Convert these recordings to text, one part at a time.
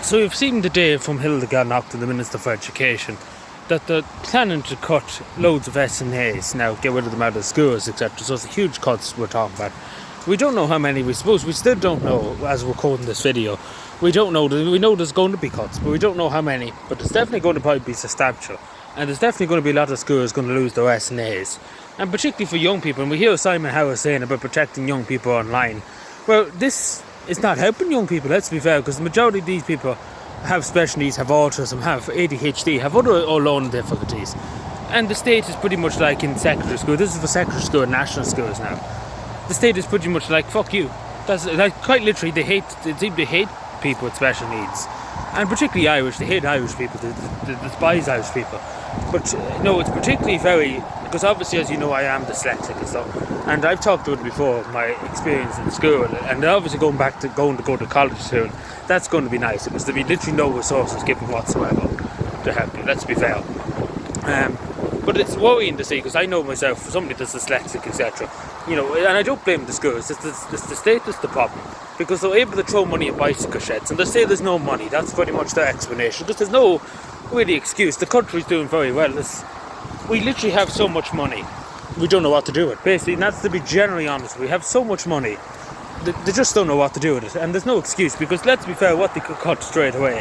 So we've seen today from Hildegard Naughton, the Minister for Education, that they're planning to cut loads of S&As now, get rid of them out of schools, etc. So it's a huge cuts we're talking about. We don't know how many, we still don't know as we're recording this video. We don't know, we know there's going to be cuts, but we don't know how many. But it's definitely going to probably be substantial. And there's definitely going to be a lot of schools going to lose their S&As. And particularly for young people, and we hear Simon Howard saying about protecting young people online. Well, this is not helping young people, let's be fair, because the majority of these people have special needs, have autism, have ADHD, have other learning difficulties. And the state is pretty much like in secondary school. This is for secondary school and national schools now. The state is pretty much like, fuck you. That's like, quite literally, they seem to hate people with special needs. And particularly Irish, they hate Irish people, they despise Irish people. But no, it's particularly very, because obviously, as you know, I am dyslexic and stuff. And I've talked about it before, my experience in school. And obviously going to go to college soon, that's going to be nice, because there'll be literally no resources given whatsoever to help you, let's be fair. But it's worrying to see, because I know myself, somebody that's dyslexic, etc. And I don't blame the schools, it's the state that's the problem. Because they're able to throw money at bicycle sheds, and they say there's no money. That's pretty much their explanation, because there's no really excuse. The country's doing very well. We literally have so much money, we don't know what to do with it. Basically, and that's to be generally honest, we have so much money, they just don't know what to do with it. And there's no excuse, because let's be fair, what they could cut straight away,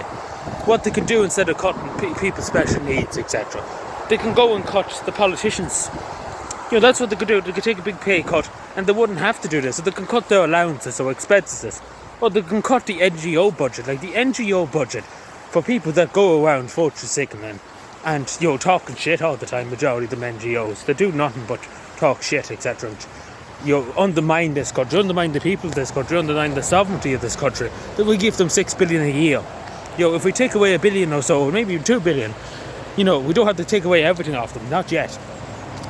what they could do instead of cutting people's special needs, etc. They can go and cut the politicians. That's what they could do. They could take a big pay cut, and they wouldn't have to do this. So they can cut their allowances or expenses, or they can cut the NGO budget. Like the NGO budget for people that go around fortune sickening and talking shit all the time. Majority of them NGOs, they do nothing but talk shit, etc. Undermine this country, undermine the people of this country, undermine the sovereignty of this country. That we give them $6 billion a year. If we take away $1 billion or so, or maybe $2 billion, we don't have to take away everything off them. Not yet.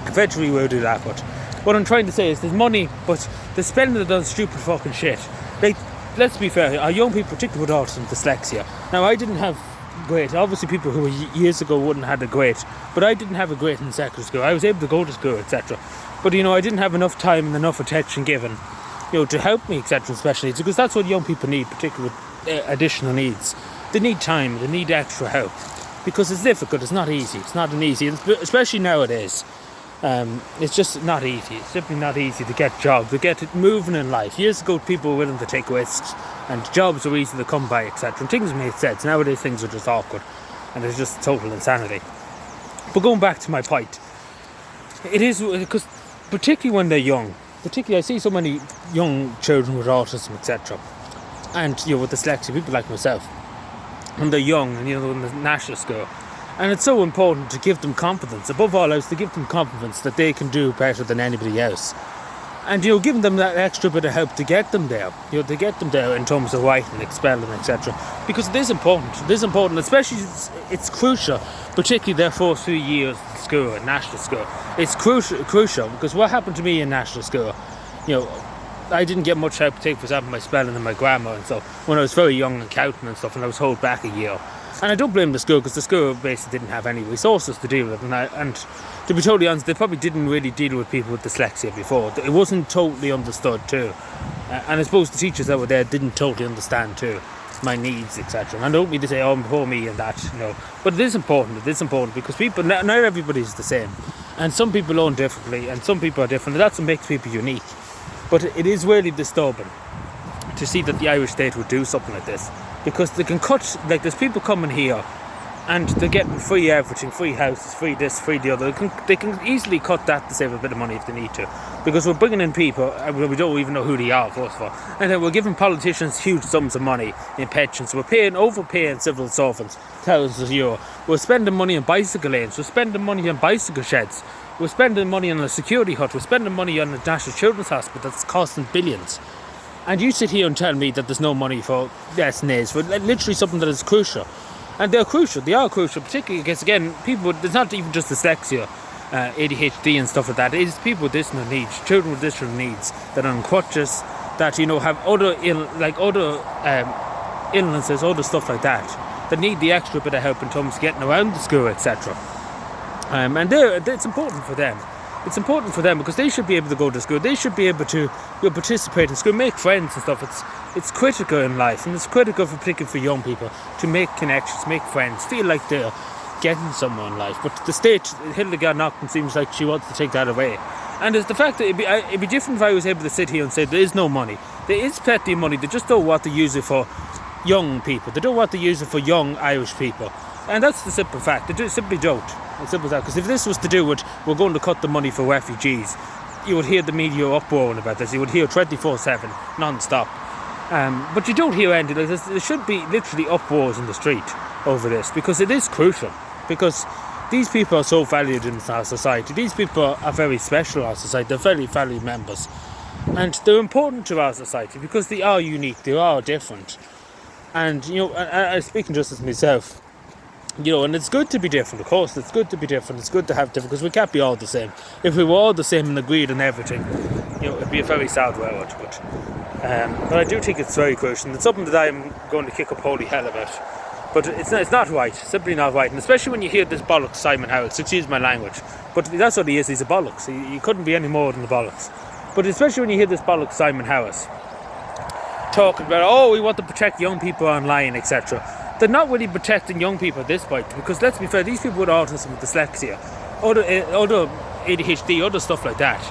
Eventually we'll do that, but what I'm trying to say is there's money, but they're spending it on stupid fucking shit. Like, let's be fair, our young people, particularly with autism, dyslexia. Now, I didn't have great, obviously people who were years ago wouldn't have had a great, but I didn't have a great in secondary school. I was able to go to school, etc. But, I didn't have enough time and enough attention given, to help me, etc. in special needs, because that's what young people need, particularly with additional needs. They need time, they need extra help, because it's difficult, it's not easy, especially nowadays. It's just not easy. It's simply not easy to get jobs, to get it moving in life. Years ago, people were willing to take risks, and jobs were easy to come by, etc. And things made sense. Nowadays, things are just awkward, and it's just total insanity. But going back to my point, it is because, particularly when they're young, I see so many young children with autism, etc. And with dyslexia, people like myself, when they're young and in the national school. And it's so important to give them confidence, above all else, to give them confidence that they can do better than anybody else. And, giving them that extra bit of help to get them there, to get them there in terms of writing, spelling, etc. Because it is important, especially it's crucial, particularly their first few years at school, at national school. It's crucial, because what happened to me in national school, I didn't get much help to take, for example, my spelling and my grammar and stuff, when I was very young and counting and stuff, and I was held back a year. And I don't blame the school, because the school basically didn't have any resources to deal with it. And to be totally honest, they probably didn't really deal with people with dyslexia before. It wasn't totally understood too. And I suppose the teachers that were there didn't totally understand too my needs, etc. And I don't mean to say, poor me and that, But it is important, because people, not everybody's the same. And some people learn differently, and some people are different, and that's what makes people unique. But it is really disturbing to see that the Irish state would do something like this. Because they can cut, like there's people coming here and they're getting free everything, free houses, free this, free the other. They can easily cut that to save a bit of money if they need to. Because we're bringing in people, we don't even know who they are, first of all. And then we're giving politicians huge sums of money in pensions. We're overpaying civil servants thousands of euros. We're spending money on bicycle lanes. We're spending money on bicycle sheds. We're spending money on a security hut. We're spending money on the National Children's Hospital that's costing billions. And you sit here and tell me that there's no money for S&As, for literally something that is crucial. And they are crucial, particularly because, again, people, it's not even just dyslexia, ADHD and stuff like that. It's people with additional needs, children with additional needs, that are on crutches, that, have other illnesses, other stuff like that need the extra bit of help in terms of getting around the school, etc. And it's important for them. It's important for them because they should be able to go to school. They should be able to participate in school, make friends and stuff. it's critical in life, and it's critical particularly for young people to make connections, make friends, feel like they're getting somewhere in life. But the state, Hildegard Naughton seems like she wants to take that away. And it's the fact that it'd be different if I was able to sit here and say there is no money. There is plenty of money, they just don't want to use it for young people. They don't want to use it for young Irish people. And that's the simple fact. They simply don't. It's simple as that. Because if this was to do with, we're going to cut the money for refugees, you would hear the media uproaring about this. You would hear 24/7, non-stop. But you don't hear anything like this. There should be literally uproars in the street over this, because it is crucial. Because these people are so valued in our society. These people are very special in our society. They're very valued members. And they're important to our society because they are unique. They are different. And, I'm speaking just as myself. And it's good to be different, of course. It's good to be different. It's good to have different, because we can't be all the same. If we were all the same and agreed on everything, it'd be a very sad world. But I do think it's very crucial. And it's something that I'm going to kick up holy hell about. But it's not right. Simply not right. And especially when you hear this bollocks Simon Howells, excuse my language. But that's what he is. He's a bollocks. He couldn't be any more than a bollocks. But especially when you hear this bollocks Simon Howells talking about, we want to protect young people online, etc. They're not really protecting young people at this point, because let's be fair, these people with autism, with dyslexia, other ADHD, other stuff like that,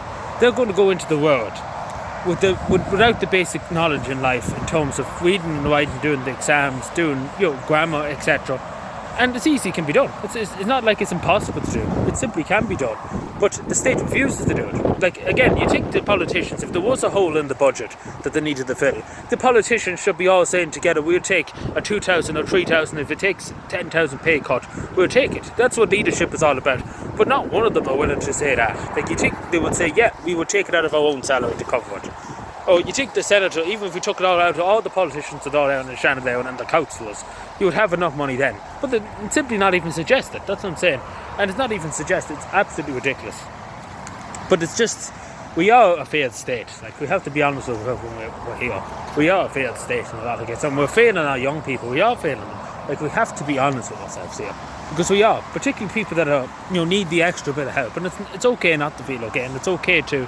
they're going to go into the world without the basic knowledge in life in terms of reading and writing, doing the exams, doing grammar, etc. And it's easy, it can be done. It's not like it's impossible to do. It simply can be done. But the state refuses to do it. Like, again, you take the politicians, if there was a hole in the budget that they needed to fill, the politicians should be all saying together, we'll take a 2,000 or 3,000, if it takes 10,000 pay cut, we'll take it. That's what leadership is all about. But not one of them are willing to say that. Like, you think they would say, yeah, we would take it out of our own salary to cover it. Oh, you think the senator, even if we took it all out of all the politicians that are down in Shannon and the councillors, you would have enough money then. But it's simply not even suggested. That's what I'm saying. And it's not even suggested. It's absolutely ridiculous. But it's just, we are a failed state. Like, we have to be honest with when we're here. We are a failed state in a lot of cases. And we're failing our young people. We are failing them. Like, we have to be honest with ourselves here. Because we are. Particularly people that are, need the extra bit of help. And it's okay not to feel okay. And it's okay to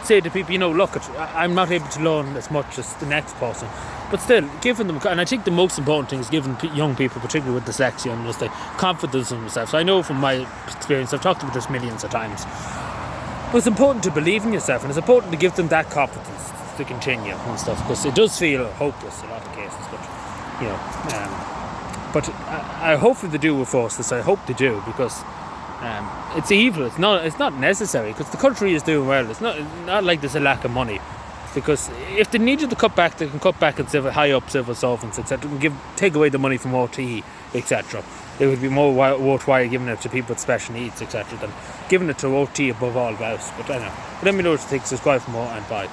say to people, look, I'm not able to learn as much as the next person, but still giving them, and I think the most important thing is giving young people, particularly with dyslexia, and just like confidence in themselves. So I know from my experience, I've talked about this millions of times, but it's important to believe in yourself, and it's important to give them that confidence to continue and stuff, because it does feel hopeless in a lot of cases. But I hopefully they do enforce this. I hope they do, because it's evil. It's not necessary, because the country is doing well. It's not like there's a lack of money, because if they needed to cut back, they can cut back and high up civil servants, etc. And take away the money from RTE, etc. It would be more worthwhile giving it to people with special needs, etc. than giving it to RTE above all else. But I know. But let me know what you think. Subscribe for more, and bye.